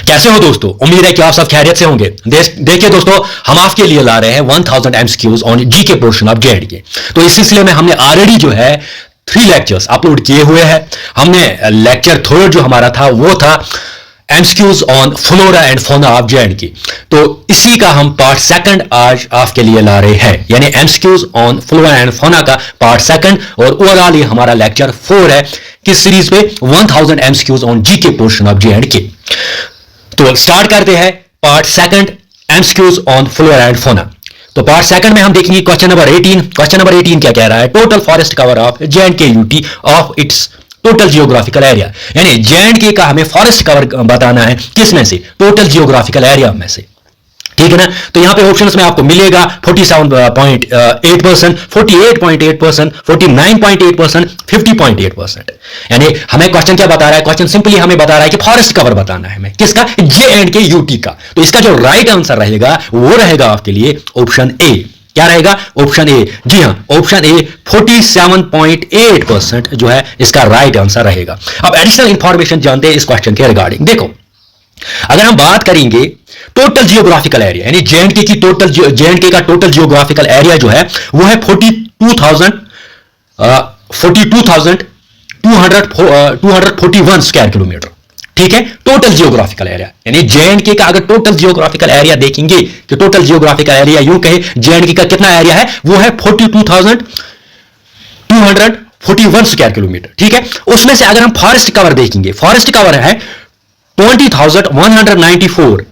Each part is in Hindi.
कैसे हो दोस्तों? उम्मीद है कि आप सब खैरियत से होंगे। देखिए दोस्तों, हम आपके लिए ला रहे हैं 1000 MCQs on GK portion of J&K. तो इस सिलसिले में हमने ऑलरेडी जो है 3 लेक्चर्स अपलोड किए हुए हैं। हमने लेक्चर 3 जो हमारा था वो था MCQs on flora and fauna of J&K. तो इसी का हम पार्ट 2 आज आपके लिए ला रहे हैं, यानी MCQs on flora and fauna का पार्ट 2। और ओवरऑल ये हमारा लेक्चर 4 है किस सीरीज पे 1000 MCQs on GK portion of J&K. तो स्टार्ट करते हैं part 2 MCQs on flora and fauna. तो पार्ट 2 में हम देखेंगे क्वेश्चन नंबर 18। क्वेश्चन नंबर 18 क्या कह रहा है? Total forest cover of J&K UT of its total geographical area, यानी जेएंडके का हमें फॉरेस्ट कवर बताना है किस में से? टोटल जियोग्राफिकल एरिया में से, ठीक है ना। तो यहां पे ऑप्शंस में आपको मिलेगा 47.8%, 48.8%, 49.8%, 50.8%। यानी हमें क्वेश्चन क्या बता रहा है? क्वेश्चन सिंपली हमें बता रहा है कि फॉरेस्ट कवर बताना है हमें किसका? जेएंडके यूटी का। तो इसका जो राइट आंसर रहेगा वो रहेगा आपके लिए ऑप्शन ए। क्या रहेगा? Option A. जी हां, ऑप्शन ए 47.8% जो है इसका राइट आंसर रहेगा। अब एडिशनल इंफॉर्मेशन जानते हैं इस क्वेश्चन के रिगार्डिंग। देखो, अगर हम बात करेंगे टोटल जियोग्राफिकल एरिया, यानी जेएंडके का टोटल जियोग्राफिकल एरिया जो है वो है 42,241 स्क्वायर किलोमीटर, ठीक है। टोटल जियोग्राफिकल एरिया, यानी जेएंडके का अगर टोटल जियोग्राफिकल एरिया देखेंगे कि टोटल जियोग्राफिकल एरिया यूं कहे जेएंडके का कितना एरिया है, वो है 42,241 स्क्वायर किलोमीटर, ठीक है। उसमें से अगर हम फॉरेस्ट कवर देखेंगे, फॉरेस्ट कवर है 20,194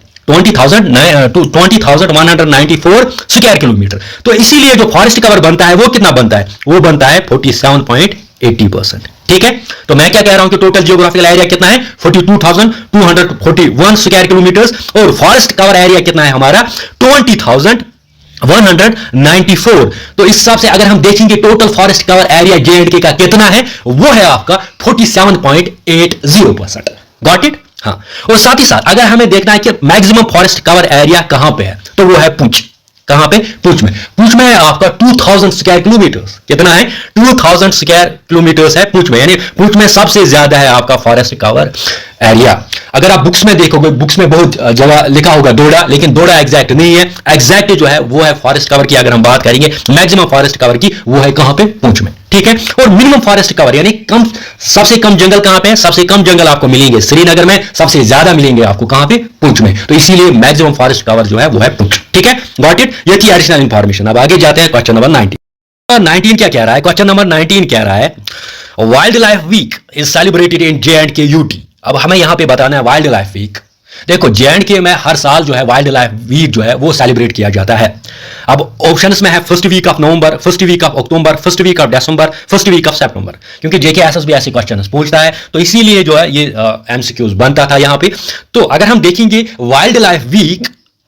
स्क्वायर किलोमीटर। तो इसीलिए जो फॉरेस्ट कवर बनता है वो कितना बनता है? वो बनता है 47.80%, ठीक है। तो मैं क्या कह रहा हूं कि टोटल जियोग्राफिकल एरिया कितना है? 42,241 स्क्वायर किलोमीटर, और फॉरेस्ट कवर एरिया कितना है हमारा? 20,194। तो इस हिसाब से अगर हम देखेंगे total forest cover area J&K का कितना है, वो है आपका 47.80%। Got it? हाँ। और साथ ही साथ अगर हमें देखना है कि मैक्सिमम फॉरेस्ट कवर एरिया कहां पे है, तो वो है पुंछ। कहां पे? पुंछ में। पुंछ में है आपका 2000 स्क्वायर किलोमीटर। कितना है? 2000 स्क्वायर किलोमीटर है पुंछ में, यानी पुंछ में सबसे ज्यादा है आपका फॉरेस्ट कवर एरिया। अगर आप बुक्स में देखोगे, बुक्स में बहुत जगह लिखा होगा दोड़ा, लेकिन दोड़ा एग्जैक्ट नहीं है। एग्जैक्ट जो है वो है फॉरेस्ट कवर की अगर हम बात करेंगे मैक्सिमम फॉरेस्ट कवर की, वो है कहां पे? पुंछ में, ठीक है। और मिनिमम फॉरेस्ट कवर यानी सबसे कम जंगल कहां पे है? सबसे कम जंगल आपको मिलेंगे श्रीनगर में, सबसे ज्यादा मिलेंगे आपको कहां पे? पुंछ में। तो इसीलिए मैक्सिमम फॉरेस्ट कवर जो है वो है पुंछ, ठीक है। Got it? ये थी एडिशनल इंफॉर्मेशन। अब आगे जाते हैं क्वेश्चन नंबर 19 क्या कह रहा है? क्वेश्चन नंबर 19 कह रहा है wild life week is celebrated in J and K UT. अब हमें यहां पे बताना है वाइल्ड लाइफ वीक। देखो, जेएंडके में हर साल जो है वाइल्ड लाइफ वीक जो है वो सेलिब्रेट किया जाता है। अब ऑप्शंस में है first week of November, first week of October, first week of December, first week of September. क्योंकि जेके एसएसबी ऐसे क्वेश्चन पूछता है, तो इसीलिए जो है ये एमसीक्यूज बनता था यहां पे। तो अगर हम देखेंगे वाइल्ड लाइफ वीक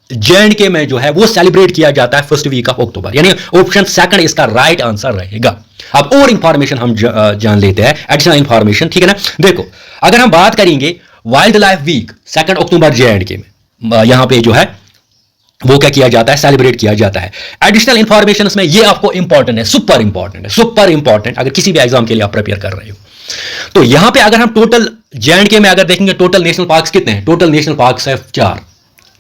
जेएंडके में जो है वो सेलिब्रेट किया जाता है फर्स्ट वीक ऑफ अक्टूबर, यानी ऑप्शन 2 इसका राइट आंसर रहेगा। अब और इंफॉर्मेशन हम जान लेते हैं, एडिशनल इंफॉर्मेशन, ठीक है ना। देखो, अगर हम बात करेंगे वाइल्ड लाइफ वीक 2 अक्टूबर जेएंडके में यहां पे जो है वो क्या किया जाता है? सेलिब्रेट किया जाता है। एडिशनल इंफॉर्मेशन में ये आपको इंपॉर्टेंट है, सुपर इंपॉर्टेंट अगर किसी भी एग्जाम के लिए आप प्रिपेयर कर रहे हो। तो यहां पे अगर हम टोटल जेएंडके में अगर देखेंगे टोटल नेशनल पार्क्स कितने हैं? टोटल नेशनल पार्क्स है 4,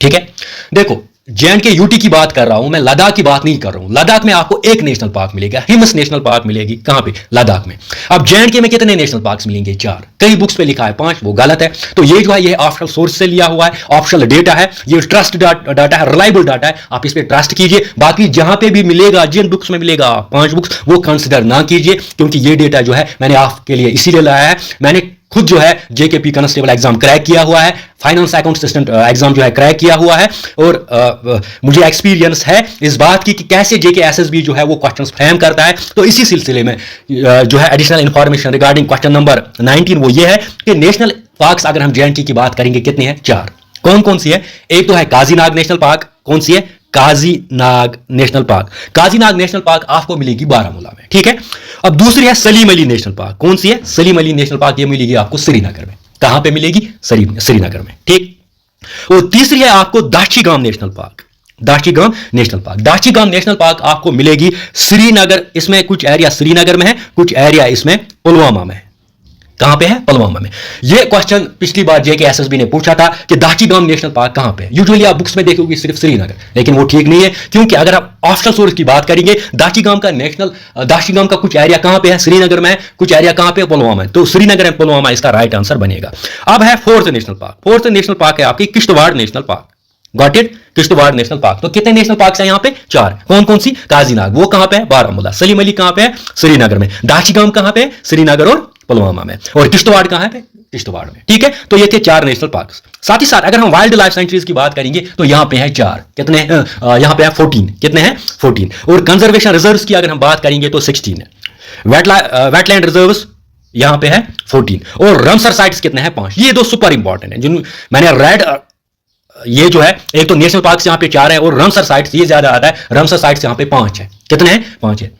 ठीक है। देखो, जेएंडके यूटी की बात कर रहा हूं मैं, लद्दाख की बात नहीं कर रहा हूं। लद्दाख में आपको एक नेशनल पार्क मिलेगा, हिमस नेशनल पार्क मिलेगी। कहां पे? लद्दाख में। अब जेएंडके में कितने नेशनल पार्क्स मिलेंगे? 4। कई बुक्स पे लिखा है 5, वो गलत है। तो ये जो है ये ऑफिशियल सोर्स से लिया हुआ है, ऑफिशियल डेटा है, ये ट्रस्ट डाटा है, रिलायबल डाटा है, आप इस पे ट्रस्ट कीजिए। बाकी जहां पे भी मिलेगा, जिन बुक्स में मिलेगा 5 बुक्स, वो कंसिडर ना कीजिए, क्योंकि ये डेटा जो है मैंने आपके लिए इसीलिए लाया है। मैंने खुद जो है जेकेपी कांस्टेबल एग्जाम क्रैक किया हुआ है, फाइनेंस अकाउंट असिस्टेंट एग्जाम जो है क्रैक किया हुआ है, और मुझे एक्सपीरियंस है इस बात की कि कैसे जेके एसएसबी जो है वो क्वेश्चंस फ्रेम करता है। तो इसी सिलसिले में जो है additional information regarding question number 19 वो ये है कि नेशनल पार्क्स अगर हम जेएंडके की बात करेंगे कितने हैं? 4। कौन कौन सी है? एक तो है काजीनाग नेशनल पार्क। कौन सी है? Kazinag national park. Kazinag national park आपको मिलेगी बारामूला में, ठीक है। अब दूसरी है सलीम अली नेशनल पार्क। कौन सी है? सलीम अली नेशनल पार्क, ये मिलेगी आपको श्रीनगर में। कहां पे मिलेगी? श्रीनगर में, ठीक। और तीसरी है आपको दाशीगाम नेशनल पार्क। दाशीगाम नेशनल पार्क आपको मिलेगी श्रीनगर। इसमें कुछ एरिया श्रीनगर में है, कुछ एरिया इसमें पुलवामा में है, कहां पे है? पुलवामा में। ये क्वेश्चन पिछली बार जेके एसएसबी ने पूछा था कि दाचिगाम नेशनल पार्क कहां पे है। यूजुअली आप बुक्स में देखोगे सिर्फ श्रीनगर, लेकिन वो ठीक नहीं है, क्योंकि अगर आप ऑप्शनल सोर्स की बात करेंगे, दाचिगाम का कुछ एरिया कहां पे है? श्रीनगर में। कुछ एरिया कहां पे? पुलवामा में। तो श्रीनगर एंड पुलवामा इसका राइट आंसर बनेगा। अब है fourth national park. Fourth national park है आपकी Kishtwar national park. Got it? Kishtwar national park. तो कितने नेशनल पार्क हैं यहां पे? 4। कौन कौन सी? काजीनाग, वो कहां पे है? बारामूला। सलीम अली कहां पे है? श्रीनगर में। दाचिगाम कहां पे है? श्रीनगर और पुलवामा में। और किश्तवाड़ कहां पे? किश्तवाड़ में। ठीक है, तो ये थे 4 नेशनल पार्क। साथ ही साथ अगर हम वाइल्ड लाइफ सेंचुरीज की बात करेंगे तो यहां पे है 4। कितने? यहां पे है 14। कितने हैं? 14। और कंजर्वेशन रिजर्व्स की अगर हम बात करेंगे तो 16 है। वेटलैंड रिजर्व्स यहां पे है 14। और रमसर साइट्स कितने हैं? 5। ये 2 सुपर इंपॉर्टेंट है जिन मैंने रेड। ये जो है, एक तो नेशनल पार्क यहां पे 4 है और रमसर साइट्स ये ज्यादा आता है। रमसर साइट्स यहां पे 5 है। कितने हैं? 5 है।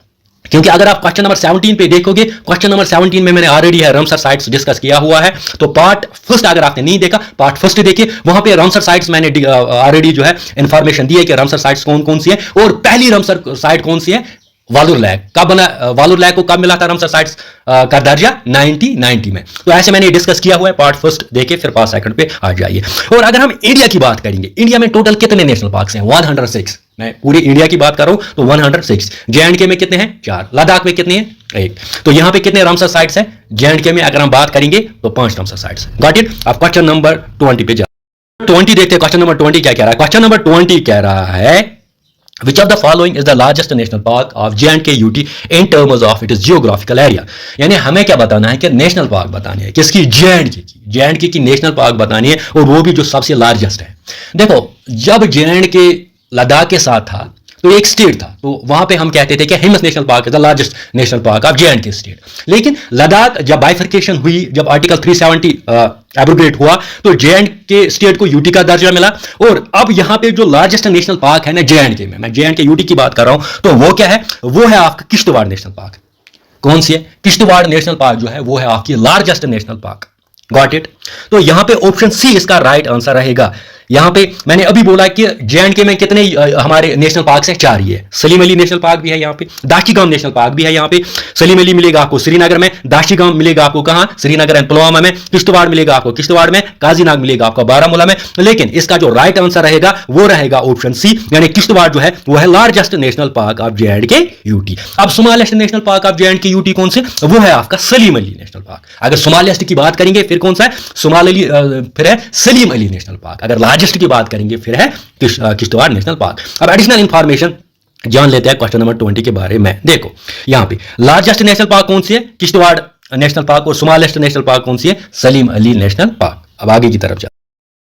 क्योंकि अगर आप क्वेश्चन नंबर 17 पे देखोगे, क्वेश्चन नंबर 17 में मैंने ऑलरेडी है रमसर साइट्स डिस्कस किया हुआ है। तो पार्ट फर्स्ट अगर आपने नहीं देखा, पार्ट फर्स्ट देखिए, वहां पे रमसर साइट्स मैंने ऑलरेडी जो है इंफॉर्मेशन दी है कि रमसर साइट्स कौन कौन सी है। और पहली रमसर साइट कौन सी है? वालुर लैक। कब बना? वालुर लैक को कब मिला था रमसर साइट्स का दर्जा? 1990 में। तो ऐसे मैंने डिस्कस किया हुआ है। पार्ट फर्स्ट देखे, फिर पार्ट सेकंड पे आ जाइए। और अगर हम इंडिया की बात करेंगे, इंडिया में टोटल कितने नेशनल पार्क हैं? 106। मैं पूरी इंडिया की बात कर रहा हूं तो 106। जे&के में कितने हैं? 4। लद्दाख में कितने हैं? 1। तो यहां पे कितने रमसर साइट्स हैं? जे&के में अगर हम बात करेंगे तो 5 रमसर साइट्स हैं। Got it? अब क्वेश्चन नंबर 20 पे जा 20 देखते हैं। क्वेश्चन नंबर 20 क्या कह रहा है? क्वेश्चन नंबर 20 कह रहा है Which of the following is the largest national park of J&K UT in terms of its geographical area? यानी हमें क्या बताना है कि नेशनल पार्क बतानी है। किसकी? जे&के की नेशनल पार्क बतानी है, और वो भी जो सबसे लार्जेस्ट है। देखो, जब जे&के लद्दाख के साथ था तो एक स्टेट था, तो वहां पे हम कहते थे कि Hemis national park is the largest national park of J and K state. लेकिन लद्दाख जब बाइफर्केशन हुई, जब आर्टिकल 370 एब्रोगेट हुआ, तो जे&के स्टेट को यूटी का दर्जा मिला। और अब यहां पे जो लार्जेस्ट नेशनल पार्क है ना जे&के में, मैं जे&के यूटी की बात कर रहा हूं, तो वो क्या है? वो है आपका किश्तवाड़ नेशनल पार्क। कौन सी है? किश्तवाड़ नेशनल पार्क जो है वो है आपकी largest national park. Got it? तो यहां पे ऑप्शन सी इसका राइट आंसर रहेगा। यहां पे मैंने अभी बोला कि जे&के में कितने हमारे नेशनल पार्क हैं? 4 ही है। सलीम अली नेशनल पार्क भी है यहां पे, दाचिगाम नेशनल पार्क भी है यहां पे। सलीम अली मिलेगा आपको श्रीनगर में, दाचिगाम मिलेगा आपको कहां? श्रीनगर एंड पुलवामा में। किश्तवाड़ मिलेगा आपको किश्तवाड़ में, काजीनाग मिलेगा आपको बारामूला में। लेकिन इसका जो राइट आंसर रहेगा वो रहेगा ऑप्शन सी, यानी किश्तवाड़ जो है वो है largest national park of J and K UT. अब smallest national park of J and K UT कौन से? वो है आपका सलीम अली नेशनल पार्क। अगर स्मॉलेस्ट की बात करेंगे फिर कौन सा है? फिर है सलीम अली नेशनल पार्क। अगर लार्जेस्ट की बात करेंगे फिर है किश्तवाड़ नेशनल पार्क। अब एडिशनल इंफॉर्मेशन जान लेते हैं क्वेश्चन नंबर 20 के बारे में। देखो, यहां पे लार्जेस्ट नेशनल पार्क कौन सी है? Kishtwar national park. और स्मॉलेस्ट नेशनल पार्क कौन सी है? Salim Ali national park. अब आगे की तरफ जाओ।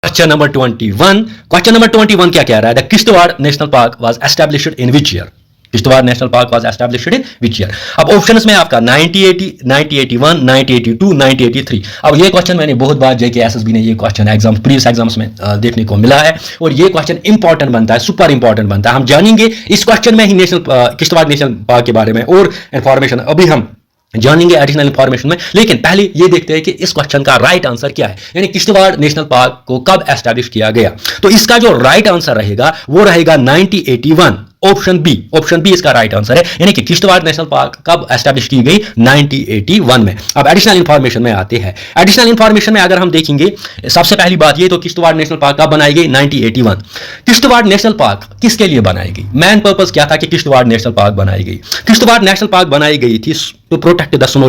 Question number 21। क्वेश्चन नंबर 21 क्या कह रहा है? The Kishtwar national park was established in which year? Kishtwar national park was established in which year? अब ऑप्शंस में आपका 1980, 1981, 1982, 1983। अब ये क्वेश्चन मैंने बहुत बार जेके एसएसबी ने ये क्वेश्चन प्रीवियस एग्जाम्स में देखने को मिला है, और ये क्वेश्चन इंपॉर्टेंट बनता है, सुपर इंपॉर्टेंट बनता है। हम जानेंगे इस क्वेश्चन में ही किश्तवाड़ नेशनल पार्क के बारे में और इंफॉर्मेशन अभी हम जानेंगे एडिशनल इंफॉर्मेशन में। लेकिन पहले ये देखते हैं कि इस क्वेश्चन का राइट आंसर क्या है, यानी किश्तवाड़ नेशनल पार्क को कब एस्टैब्लिश किया गया। तो इसका जो राइट आंसर रहेगा वो रहेगा 1981। ऑप्शन बी इसका राइट आंसर है, यानी कि किश्तवाड़ नेशनल पार्क कब एस्टैब्लिश की गई? 1981 में। अब एडिशनल इंफॉर्मेशन में आते हैं। एडिशनल इंफॉर्मेशन में अगर हम देखेंगे, सबसे पहली बात ये तो किश्तवाड़ नेशनल पार्क कब बनाई गई? 1981। किश्तवाड़ नेशनल पार्क किसके लिए बनाई गई? मेन पर्पस क्या था कि किश्तवाड़ नेशनल पार्क बनाई गई? किश्तवाड़ नेशनल पार्क बनाई गई थी to protect the snow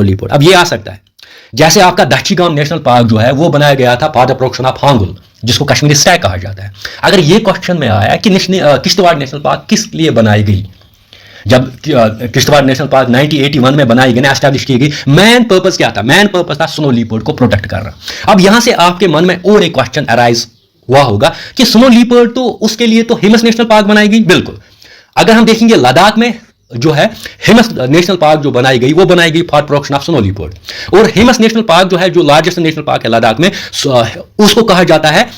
leopard. अब ये आ सकता है जैसे आपका दाचिगाम नेशनल पार्क जो है वो बनाया गया था for the protection of hangul, जिसको कश्मीरी स्टैग कहा जाता है। अगर ये क्वेश्चन में आया कि किश्तवाड़ नेशनल पार्क किस लिए बनाई गई, जब किश्तवाड़ नेशनल पार्क 1981 में बनाई गई, एस्टैब्लिश की गई, मेन पर्पस क्या था? मेन पर्पस था स्नो लीपर्ड को प्रोटेक्ट करना। अब यहां से आपके मन में और एक क्वेश्चन अराइज हुआ होगा कि स्नो लीपर्ड तो उसके लिए तो हिमस नेशनल पार्क बनाई गई। बिल्कुल, अगर हम देखेंगे लद्दाख में जो है हिमस नेशनल पार्क जो बनाई गई वो बनाई गई for protection of snow leopard. और हिमस नेशनल पार्क जो है, जो लार्जेस्ट नेशनल पार्क है लद्दाख में, उसको कहा जाता है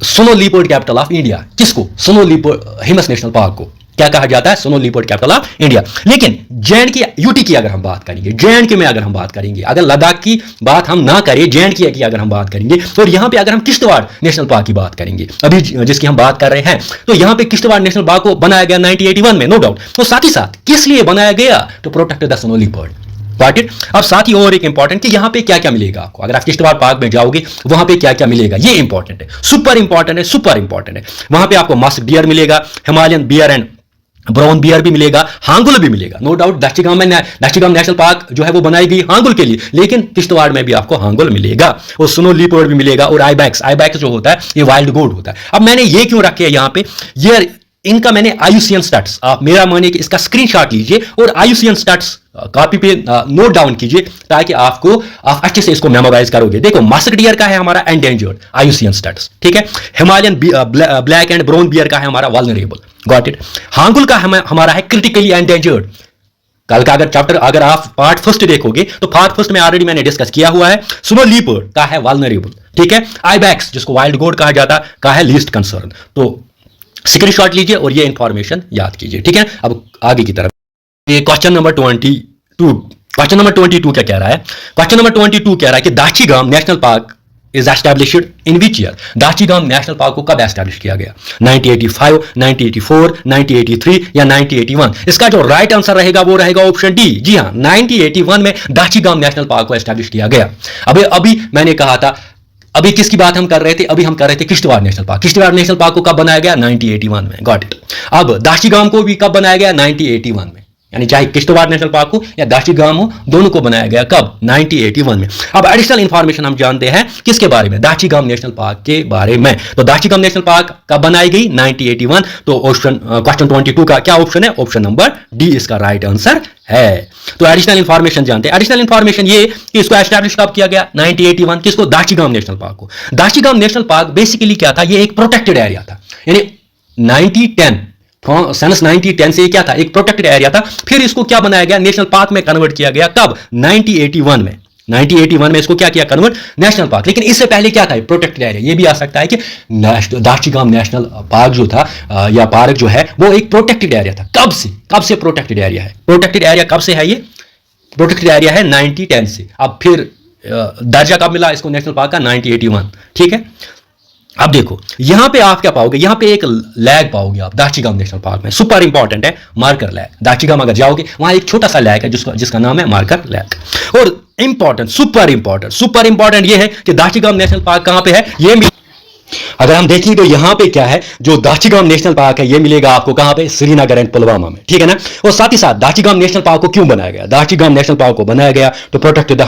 snow leopard capital of India. किसको? Snow leopard Hemis national park को क्या कहा जाता है? Snow leopard capital of India. लेकिन जे&के यूटी की अगर हम बात करेंगे, जे&के में अगर हम बात करेंगे, अगर लद्दाख की बात हम ना करें, जे&के की अगर हम बात करेंगे, तो यहां पे अगर हम किश्तवाड़ नेशनल पार्क की बात करेंगे अभी जिसकी हम बात कर रहे हैं, तो यहां पे किश्तवाड़ नेशनल पार्क को बनाया गया 1981 में, नो डाउट। तो साथ ही साथ किस लिए बनाया गया? To protect the snow leopard. Got it. अब साथ ही और एक इंपॉर्टेंट कि यहां पे क्या क्या मिलेगा आपको, अगर आप किश्तवाड़ पार्क में जाओगे वहां पे क्या क्या मिलेगा, ये इंपॉर्टेंट है, सुपर इंपॉर्टेंट है, सुपर इंपॉर्टेंट है। वहां पे आपको मस्क डियर मिलेगा, Himalayan bear and brown bear भी मिलेगा, हांगुल भी मिलेगा, no doubt. Dachigam national park जो है वो बनाई गई हांगुल के लिए, लेकिन किश्तवाड़ में भी आपको हांगुल मिलेगा, और स्नो लीपर्ड भी मिलेगा, और आईबैक्स जो होता है ये वाइल्ड गोट होता है। अब मैंने ये क्यों रखे है यहां पे, ये इनका मैंने IUCN स्टैट्स, आप मेरा मानिए कि इसका स्क्रीनशॉट लीजिए और IUCN स्टैट्स कॉपी पे नोट डाउन कीजिए, ताकि आप अच्छे से इसको मेमोराइज करोगे। देखो मस्क डियर का है हमारा एंडेंजर्ड, IUCN स्टैट्स, ठीक है। Himalayan black and brown beer का है हमारा वल्नरेबल, गॉट इट। हांगुल का हमारा है क्रिटिकली एंडेंजर्ड। कल का अगर आप पार्ट फर्स्ट देखोगे तो पार्ट फर्स्ट में ऑलरेडी मैंने डिस्कस किया हुआ है। स्नो लीपर्ड का है वल्नरेबल, ठीक है। आईबैक्स जिसको वाइल्ड गोट कहा जाता का है लीस्ट कंसर्न। तो स्क्रीनशॉट लीजिए और ये इंफॉर्मेशन याद कीजिए, ठीक है। अब आगे की तरफ ये क्वेश्चन नंबर 22 क्या कह रहा है। क्वेश्चन नंबर 22 कह रहा है कि Dachigam national park is established in which year. Dachigam national park को कब एस्टैब्लिश किया गया, 1985, 1984, 1983 या 1981। इसका जो राइट आंसर रहेगा वो रहेगा ऑप्शन डी। जी हाँ, 1981 में दाष्टिगाम नेशनल पार्क को एस्टैब्लिश किया गया। अभी मैंने कहा था, अभी किसकी बात हम कर रहे थे, अभी हम कर रहे थे Kishtwar national park. Kishtwar national park को कब बनाया गया, 1981 में, गॉट इट। अब दाष्टिगाम को भी कब बनाया गया, 1981 में, यानी चाहे किश्तवाड़ नेशनल पार्क हो या दाष्टिगाम हो, दोनों को बनाया गया कब, 1981 में। अब एडिशनल इंफॉर्मेशन हम जानते हैं किसके बारे में, दाष्टिगाम नेशनल पार्क के बारे में। तो दाष्टिगाम नेशनल पार्क कब बनाई गई, 1981। तो क्वेश्चन 22 का क्या ऑप्शन है, ऑप्शन नंबर डी इसका राइट आंसर है। तो एडिशनल इंफॉर्मेशन जानते हैं। एडिशनल इंफॉर्मेशन ये कि इसको एस्टैब्लिश कब किया गया, 1981। किसको, दाष्टिगाम नेशनल पार्क को। दाष्टिगाम नेशनल पार्क बेसिकली क्या था, ये एक प्रोटेक्टेड एरिया था, यानी 1910 सनस 1910 से क्या था, एक प्रोटेक्टेड एरिया था। फिर इसको क्या बनाया गया, नेशनल पार्क में कन्वर्ट किया गया, कब, 1981 में। 1981 में इसको क्या किया, कन्वर्ट नेशनल पार्क। लेकिन इससे पहले क्या था, प्रोटेक्टेड एरिया। ये भी आ सकता है कि दाष्टिगाम नेशनल पार्क जो था या पार्क जो है वो एक प्रोटेक्टेड एरिया था। कब से प्रोटेक्टेड एरिया है, प्रोटेक्टेड एरिया कब से है, ये प्रोटेक्टेड एरिया है 1910 से। अब फिर दर्जा कब मिला इसको नेशनल पार्क का, 1981, ठीक है। अब देखो यहां पे आप क्या पाओगे, यहां पे एक लैग पाओगे आप दाष्टिगाम नेशनल पार्क में, सुपर इंपॉर्टेंट है, मार्कर लैग। दाष्टिगाम अगर जाओगे वहां एक छोटा सा लैग है जिसका नाम है मार्कर लैग। और इंपॉर्टेंट, सुपर इंपॉर्टेंट ये है कि दाष्टिगाम नेशनल पार्क कहां पे है, ये अगर हम देखें तो यहां पे क्या है, जो दाष्टिगाम नेशनल पार्क है ये मिलेगा आपको कहां पे, श्रीनगर एंड पुलवामा में, ठीक है ना। और साथ ही साथ दाष्टिगाम नेशनल पार्क को क्यों बनाया गया, दाष्टिगाम नेशनल पार्क को बनाया गया तो प्रोटेक्ट द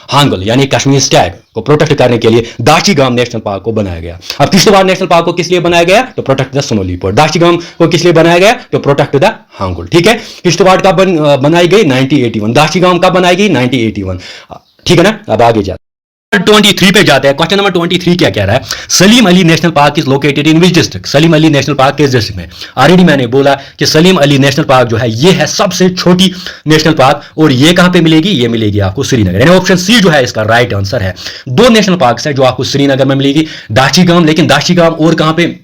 हांगुल यानी कश्मीर स्टैग को प्रोटेक्ट करने के लिए दाष्टिगाम नेशनल पार्क को बनाया गया। अब किश्तवाड़ नेशनल पार्क को किस लिए बनाया गया, तो प्रोटेक्ट द स्नो लीपर्ड। दाष्टिगाम को किस लिए बनाया गया, तो प्रोटेक्ट द हांगुल, ठीक है। किश्तवाड़ कब बनाई गई, 1981। दाष्टिगाम कब बनाई गई, 1981, ठीक है ना। अब आगे जाते 23 पे जाते हैं। क्वेश्चन नंबर 23 क्या कह रहा है, Salim Ali national park is located in which district. Salim Ali national park किस डिस्ट्रिक्ट में। ऑलरेडी मैंने बोला कि सलीम अली नेशनल पार्क जो है ये है सबसे छोटी नेशनल पार्क, और ये कहां पे मिलेगी, ये मिलेगी आपको श्रीनगर, यानी ऑप्शन सी जो है इसका राइट आंसर है। दो नेशनल पार्क है जो आपको श्रीनगर में मिलेगी, दाष्टिगाम। लेकिन दाष्टिगाम और कहां पे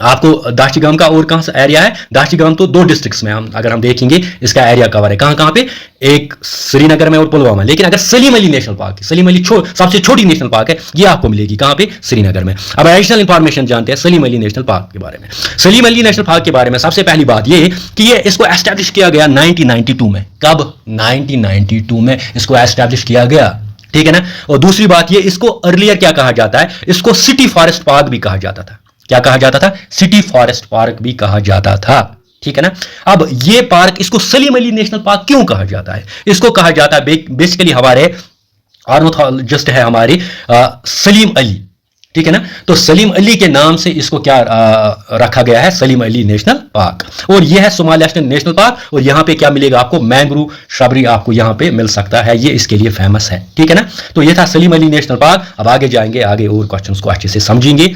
आपको, दाष्टिगाम का और कहां सा एरिया है, दाष्टिगाम तो 2 डिस्ट्रिक्ट्स में अगर हम देखेंगे इसका एरिया कवर है, कहां पे, एक श्रीनगर में और पुलवामा। लेकिन अगर सलीम अली नेशनल पार्क, सलीम अली सबसे छोटी नेशनल पार्क है, ये आपको मिलेगी कहां पे, श्रीनगर में। अब एडिशनल इंफॉर्मेशन जानते हैं सलीम अली नेशनल पार्क के बारे में। सलीम अली नेशनल पार्क के बारे में सबसे पहली बात ये कि ये इसको एस्टैब्लिश किया गया 1992 में। कब, 1992 में इसको एस्टैब्लिश किया गया, ठीक है ना। और दूसरी बात ये, इसको अर्लियर क्या कहा जाता है, इसको सिटी फॉरेस्ट पार्क भी कहा जाता था। क्या कहा जाता था, सिटी फॉरेस्ट पार्क भी कहा जाता था, ठीक है ना। अब ये पार्क, इसको सलीम अली नेशनल पार्क क्यों कहा जाता है, इसको कहा जाता है बेसिकली हमारे ऑर्निथोलॉजिस्ट है हमारे सलीम अली, ठीक है ना। तो सलीम अली के नाम से इसको क्या रखा गया है, सलीम अली नेशनल पार्क। और यह है सोमालिया नेशनल पार्क, और यहां पे क्या मिलेगा आपको, मैंग्रोव श्रबरी आपको यहां पे मिल सकता है, ये इसके लिए फेमस है, ठीक है ना। तो ये था सलीम अली नेशनल पार्क। अब आगे जाएंगे, आगे और क्वेश्चंस को अच्छे से समझेंगे।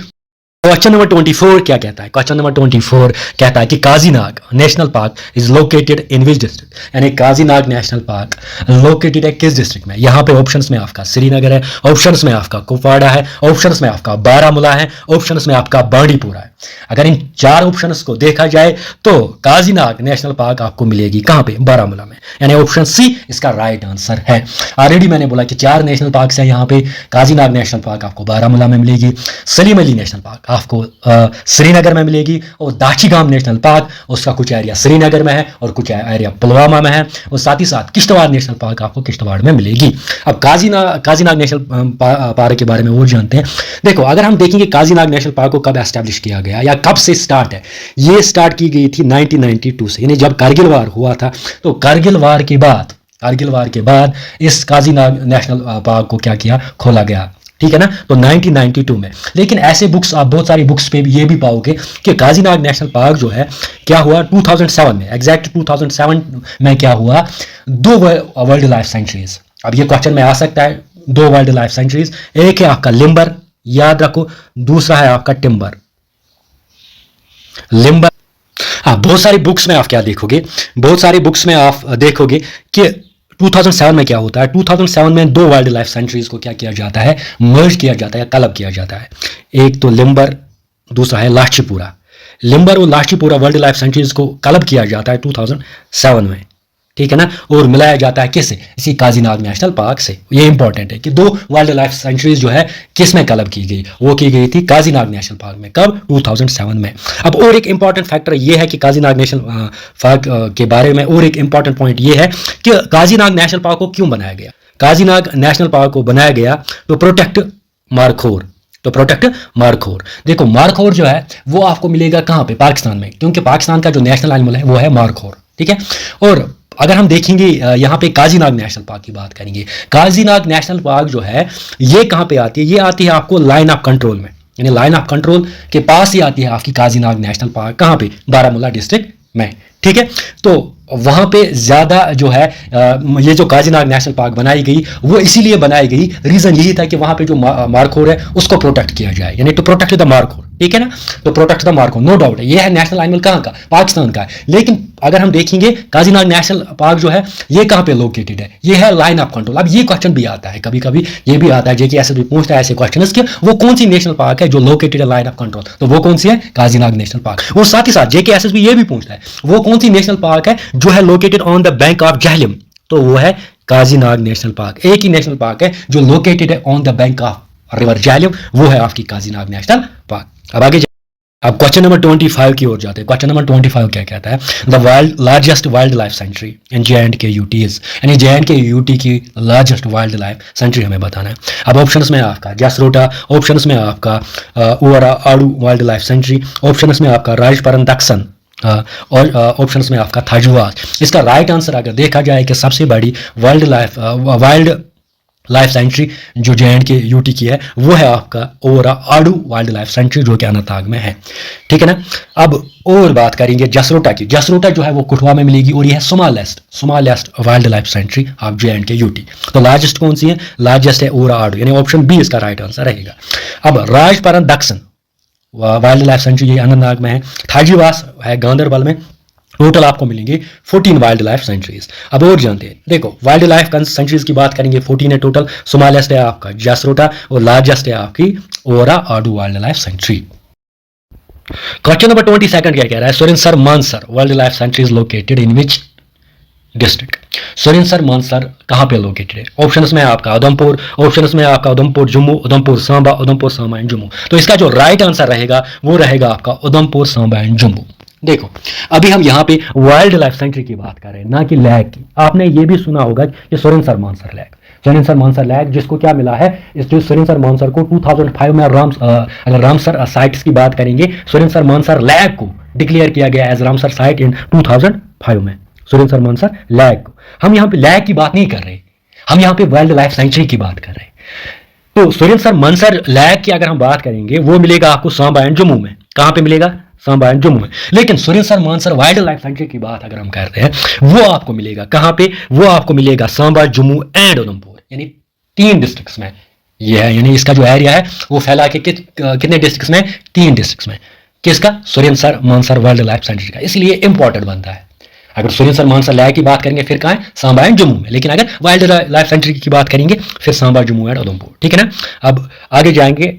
क्वेश्चन नंबर 24 क्या कहता है, क्वेश्चन नंबर 24 कहता है कि Kazinag national park is located in which district, यानी काजीनाग नेशनल पार्क लोकेटेड है किस डिस्ट्रिक्ट में। यहाँ पे ऑप्शंस में आपका श्रीनगर है, ऑप्शंस में आपका कुपवाड़ा है, ऑप्शंस में आपका बारामूला है, ऑप्शंस में आपका बांडीपुरा है। अगर इन 4 ऑप्शंस को देखा जाए तो काजीनाग नेशनल पार्क आपको मिलेगी कहाँ पे, बारामूला में, यानी ऑप्शन सी इसका राइट आंसर है। ऑलरेडी मैंने बोला कि 4 नेशनल पार्क है यहाँ पे, काजीनाग नेशनल पार्क आपको बारामूला में मिलेगी, सलीम अली नेशनल पार्क आपको श्रीनगर में मिलेगी, और दाचीगाम नेशनल पार्क उसका कुछ एरिया श्रीनगर में है और कुछ एरिया पुलवामा में है, और साथ ही साथ किश्तवाड़ नेशनल पार्क आपको किश्तवाड़ में मिलेगी। अब काजीनाग नेशनल पार्क के बारे में वो जानते हैं। देखो, अगर हम देखेंगे काजीनाग नेशनल पार्क को कब एस्टैब्लिश किया गया या कब से स्टार्ट है, ये स्टार्ट की गई थी 1992 से, यानी जब कारगिल वार हुआ था। तो कारगिल वार के बाद इस काजीनाग नेशनल पार्क को क्या किया, खोला गया, ठीक है ना। तो 1992 में, लेकिन ऐसे बुक्स आप बहुत सारी बुक्स पे भी ये भी पाओगे कि काजीनाग नेशनल पार्क जो है क्या हुआ 2007 में, एग्जैक्ट 2007 में क्या हुआ, 2 वर्ल्ड लाइफ सेंचुरीज। अब ये क्वेश्चन में आ सकता है, 2 वर्ल्ड लाइफ सेंचुरीज, एक है आपका लिम्बर, याद रखो, दूसरा है आपका टिम्बर, लिम्बर। हाँ, बहुत सारी बुक्स में आप क्या देखोगे, बहुत सारी बुक्स में आप देखोगे कि 2007 में क्या होता है, 2007 में 2 वाइल्ड लाइफ सेंचुरीज को क्या किया जाता है, मर्ज किया जाता है, कलब किया जाता है। एक तो लिम्बर, दूसरा है लाचीपुरा। लिम्बर और लाचीपुरा वर्ल्ड लाइफ सेंचुरीज को कलब किया जाता है 2007 में, ठीक है ना, और मिलाया जाता है किससे, इसी काजीनाग नेशनल पार्क से। ये इंपॉर्टेंट है कि 2 वाइल्ड लाइफ सेंचुरीज जो है किस में कलब की गई, वो की गई थी काजीनाग नेशनल पार्क में, कब, 2007 में। अब और एक इंपॉर्टेंट फैक्टर ये है कि काजीनाग नेशनल पार्क के बारे में और एक इंपॉर्टेंट पॉइंट ये है कि काजीनाग नेशनल पार्क को क्यों बनाया गया। काजीनाग नेशनल पार्क को बनाया गया तो प्रोटेक्ट मारखोर। देखो, मारखोर जो है वो आपको मिलेगा कहाँ पे, पाकिस्तान में, क्योंकि पाकिस्तान का जो नेशनल एनिमल है वो है मारखोर, ठीक है। और अगर हम देखेंगे यहाँ पे काजीनाग नेशनल पार्क की बात करेंगे, काजीनाग नेशनल पार्क जो है ये कहाँ पे आती है, ये आती है आपको लाइन ऑफ कंट्रोल में, यानी लाइन ऑफ कंट्रोल के पास ही आती है आपकी काजीनाग नेशनल पार्क, कहाँ पे, बारामूला डिस्ट्रिक्ट में, ठीक है। तो वहाँ पे ज़्यादा जो है ये जो काजीनाग नेशनल पार्क बनाई गई वो इसीलिए बनाई गई, रीज़न यही था कि वहाँ पे जो मारखोर है उसको प्रोटेक्ट किया जाए, यानी टू प्रोटेक्ट द मारखोर, ठीक है ना, तो protect the markhor, no doubt है, ये है नेशनल एनिमल कहाँ का, पाकिस्तान का है। लेकिन अगर हम देखेंगे काजीनाग नेशनल पार्क जो है ये कहाँ पे लोकेटेड है, ये है लाइन ऑफ कंट्रोल। अब ये क्वेश्चन भी आता है, कभी कभी ये भी आता है, जेके ऐसे भी पूछता है ऐसे क्वेश्चन कि वो कौन सी नेशनल पार्क है जो लोकेटेड है लाइन ऑफ कंट्रोल, तो वो कौन सी है, काजीनाग नेशनल पार्क। और साथ ही साथ जेके एस भी ये भी पूछता है वो कौन सी नेशनल पार्क है जो है located on the bank of Jhelum, तो वो है काजीनाग नेशनल पार्क। एक ही नेशनल पार्क है जो लोकेटेड है on the bank of river Jhelum, वो है आपकी काजीनाग नेशनल पार्क। अब आगे अब क्वेश्चन नंबर 25 की ओर जाते हैं। क्वेश्चन नंबर 25 क्या कहता है, the largest wild life sanctuary in JNK UTs, यानी JNK UT की लार्जेस्ट वाइल्ड लाइफ सेंचुरी हमें बताना है। अब ऑप्शंस में आपका जसरोटा, ऑप्शंस में आपका ओवरा आड़ू वाइल्ड लाइफ सेंचुरी, ऑप्शंस में आपका राजपरन दक्सन, और ऑप्शंस में आपका थाजुआस। इसका राइट आंसर अगर देखा जाए कि सबसे बड़ी वाइल्ड लाइफ सेंचुरी जो JNK UT की है वो है आपका ओवरा आड़ू वाइल्ड लाइफ सेंचुरी जो कि अनंतनाग में है, ठीक है ना। अब और बात करेंगे जसरोटा की। जसरोटा जो है वो कठुआ में मिलेगी और ये है smallest wild life sanctuary of JNK UT। तो लार्जेस्ट कौन सी है, लार्जेस्ट है ओवरा आड़ू, यानी ऑप्शन बी इसका राइट आंसर रहेगा। अब राजपरन दक्सन वाइल्ड लाइफ सेंचुरी ये अनंतनाग में है, थाजीवास है गांधरबल में। टोटल आपको मिलेंगे 14 वाइल्ड लाइफ सेंचुरीज। अब और जानते हैं, देखो वाइल्ड लाइफ सेंचुरीज की बात करेंगे 14 है टोटल, स्मॉलेस्ट है आपका जसरोटा और लार्जेस्ट है आपकी ओवरा आड़ू wild life sanctuary. Question number 22 क्या कह रहा है, Surinsar Mansar wild life sanctuary is located in which district. Surinsar Mansar कहाँ पे लोकेटेड है, ऑप्शंस में आपका उधमपुर, ऑप्शंस में आपका उधमपुर जम्मू, उधमपुर सांबा एंड जम्मू। तो इसका जो राइट आंसर रहेगा वो रहेगा आपका उधमपुर सांबा एंड जम्मू। देखो, अभी हम यहाँ पे वाइल्ड लाइफ सेंचुरी की बात कर रहे हैं, ना कि लैग की। आपने ये भी सुना होगा कि सुरिनसर मानसर लैग जिसको क्या मिला है, इस जो सुरिनसर मानसर को 2005 में अगर रामसर साइट्स की बात करेंगे, सुरिनसर मानसर लैग को डिक्लेयर किया गया एज रामसर साइट इन 2005 में। सुरिनसर मानसर लैग को, हम यहाँ पे लैग की बात नहीं कर रहे, हम यहाँ पे वाइल्ड लाइफ सेंचुरी की बात कर रहे हैं। तो सुरिनसर मानसर लैग की अगर हम बात करेंगे वो मिलेगा आपको सांबा एंड जम्मू में। कहाँ पे मिलेगा, सांबा एंड जम्मू में। लेकिन Surinsar Mansar wild life sanctuary की बात अगर हम कर रहे हैं वो आपको मिलेगा कहाँ पे, वो आपको मिलेगा सांबा, जम्मू एंड उधमपुर, यानी 3 डिस्ट्रिक्ट्स में ये है। यानी इसका जो एरिया है वो फैला के कितने डिस्ट्रिक्ट्स में, 3 डिस्ट्रिक्ट्स में। किसका, Surinsar Mansar wild life sanctuary का, इसलिए इंपॉर्टेंट बनता है। अगर सुरिनसर मानसर लैग की बात करेंगे फिर कहाँ है, सांबा एंड जम्मू में। लेकिन अगर वाइल्ड लाइफ सेंचुरी की बात करेंगे फिर सांबा, जम्मू एंड उधमपुर, ठीक है ना। अब आगे जाएंगे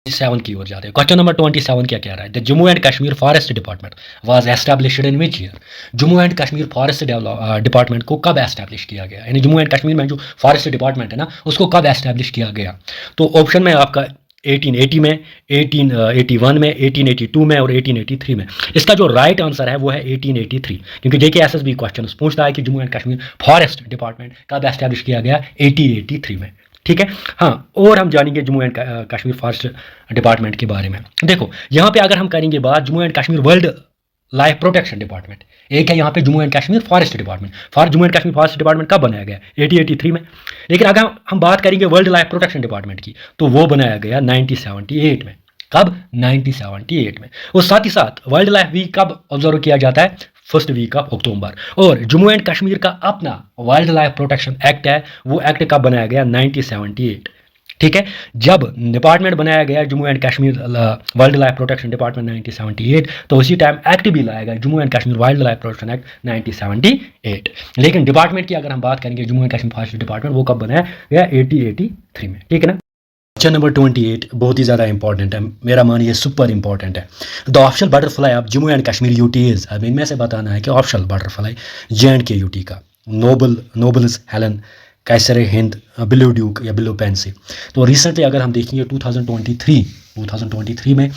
7 की ओर जाते हैं। क्वेश्चन नंबर 27 क्या कह रहा है, the Jammu and Kashmir forest department was established in which year. Jammu and Kashmir forest department को कब एस्टैब्लिश किया गया, यानी जम्मू एंड कश्मीर में जो फॉरेस्ट डिपार्टमेंट है ना उसको कब एस्टैब्लिश किया गया। तो ऑप्शन में आपका 1880 में, 1881 में, 1882 में और 1883 में। इसका जो राइट आंसर है वो है 1883, क्योंकि JKSSB क्वेश्चन पूछता है कि Jammu and Kashmir forest department कब एस्टैब्लिश किया गया, 1883 में। ठीक है, हाँ, और हम जानेंगे Jammu and Kashmir forest department के बारे में। देखो यहाँ पे अगर हम करेंगे बात Jammu and Kashmir world life protection department, एक है यहाँ पे Jammu and Kashmir forest department. Jammu and Kashmir forest department कब बनाया गया, 1883 में। लेकिन अगर हम बात करेंगे वर्ल्ड लाइफ प्रोटेक्शन डिपार्टमेंट की, तो वो बनाया गया 1978 में। कब, 1978 में। और साथ ही साथ वर्ल्ड लाइफ वीक कब ऑब्जर्व किया जाता है, फर्स्ट वीक ऑफ अक्टूबर। और जम्मू एंड कश्मीर का अपना वर्ल्ड लाइफ प्रोटेक्शन एक्ट है, वो एक्ट कब बनाया गया, 1978। ठीक है, जब डिपार्टमेंट बनाया गया Jammu and Kashmir world life protection department 1978, तो उसी टाइम एक्ट भी लाया गया Jammu and Kashmir wild life protection act 1978। लेकिन डिपार्टमेंट की अगर हम बात करेंगे Jammu and Kashmir forest department, वो कब बनाया गया, 1883 में। ठीक है ना। क्वेश्चन नंबर 28 बहुत ही ज़्यादा इंपॉर्टेंट है, मेरा मानिए सुपर इंपॉर्टेंट है। The official butterfly of Jammu and Kashmir UT is, अब इनमें से बताना है कि ऑफिशियल बटरफ्लाई JNK यूटी का नोबल्स हेलन, कैसर हिंद, बिलो ड्यूक या बिलो पेंसी। तो रिसेंटली अगर हम देखेंगे 2023 में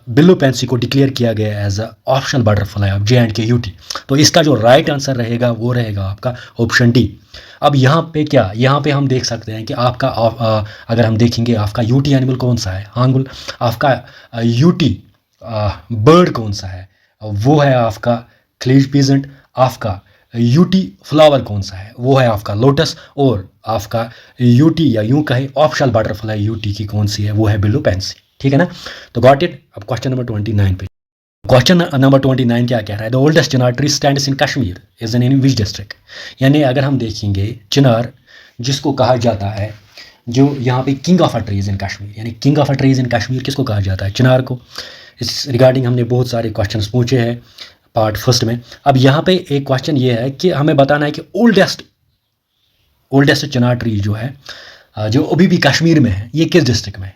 बिलो पेंसी को डिक्लेयर किया गया as a optional butterfly of JNK UT. तो इसका जो राइट आंसर रहेगा वो रहेगा आपका ऑप्शन डी। अब यहाँ पे क्या, यहाँ पे हम देख सकते हैं कि आपका अगर हम देखेंगे आपका यूटी एनिमल कौन सा है, हांगुल। आपका यूटी बर्ड कौन सा है, वो है आपका क्लीज पीजेंट। आपका यूटी फ्लावर कौन सा है, वो है आपका लोटस। और आपका यूटी या यूं कहे ऑप्शनल बटरफ्लाई यूटी की कौन सी है, वो है बिलो पेंसी। ठीक है ना। तो गॉट इट। अब क्वेश्चन नंबर 29 पे, क्वेश्चन नंबर 29 क्या कह रहा है, the oldest Chinar tree stands in Kashmir is in which district. यानी अगर हम देखेंगे चिनार जिसको कहा जाता है, जो यहाँ पे king of a trees in Kashmir, यानी king of a trees in Kashmir किसको कहा जाता है, चिनार को। इस रिगार्डिंग हमने बहुत सारे क्वेश्चन पूछे हैं पार्ट फर्स्ट में। अब यहाँ पे एक क्वेश्चन ये है कि हमें बताना है कि ओल्डेस्ट चिनार ट्री जो है, जो अभी भी कश्मीर में है, ये किस डिस्ट्रिक्ट में है।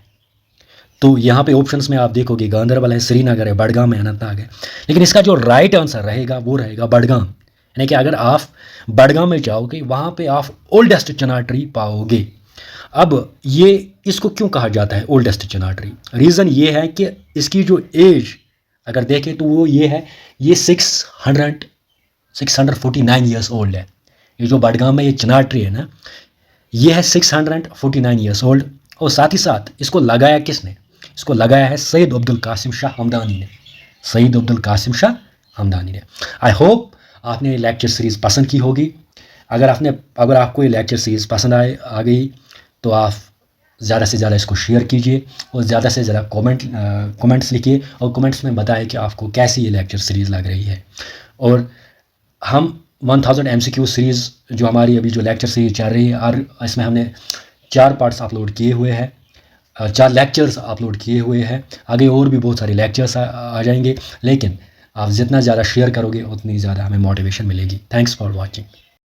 तो यहाँ पे ऑप्शंस में आप देखोगे गांधरबल है, श्रीनगर है, बडगाम है, अनंतनाग है। लेकिन इसका जो राइट आंसर रहेगा वो रहेगा बडगाम। यानी कि अगर आप बडगाम में जाओगे वहाँ पे आप ओल्डेस्ट चिनार ट्री पाओगे। अब ये इसको क्यों कहा जाता है ओल्डेस्ट चिनार ट्री, रीज़न ये है कि इसकी जो एज अगर देखें तो वो ये है, ये 649 ईयर्स ओल्ड है। ये जो बडगाम में ये चिनार ट्री है ना, ये है 649 ईयर्स ओल्ड। और साथ ही साथ इसको लगाया किसने, इसको लगाया है सैयद अब्दुल कासिम शाह हमदानी ने, सैयद अब्दुल कासिम शाह हमदानी ने। आई होप आपने लेक्चर सीरीज़ पसंद की होगी। अगर आपको ये लेक्चर सीरीज़ पसंद आ गई तो आप ज़्यादा से ज़्यादा इसको शेयर कीजिए और ज़्यादा से ज़्यादा कमेंट्स लिखिए और कमेंट्स में बताएं कि आपको कैसी ये लेक्चर सीरीज़ लग रही है। और हम 1000 MCQ सीरीज़ जो हमारी अभी जो लेक्चर सीरीज़ चल रही है, और इसमें हमने 4 पार्ट्स अपलोड किए हुए हैं, 4 लेक्चर्स अपलोड किए हुए हैं। आगे और भी बहुत सारे लेक्चर्स आ जाएंगे, लेकिन आप जितना ज़्यादा शेयर करोगे उतनी ज़्यादा हमें मोटिवेशन मिलेगी। Thanks for watching.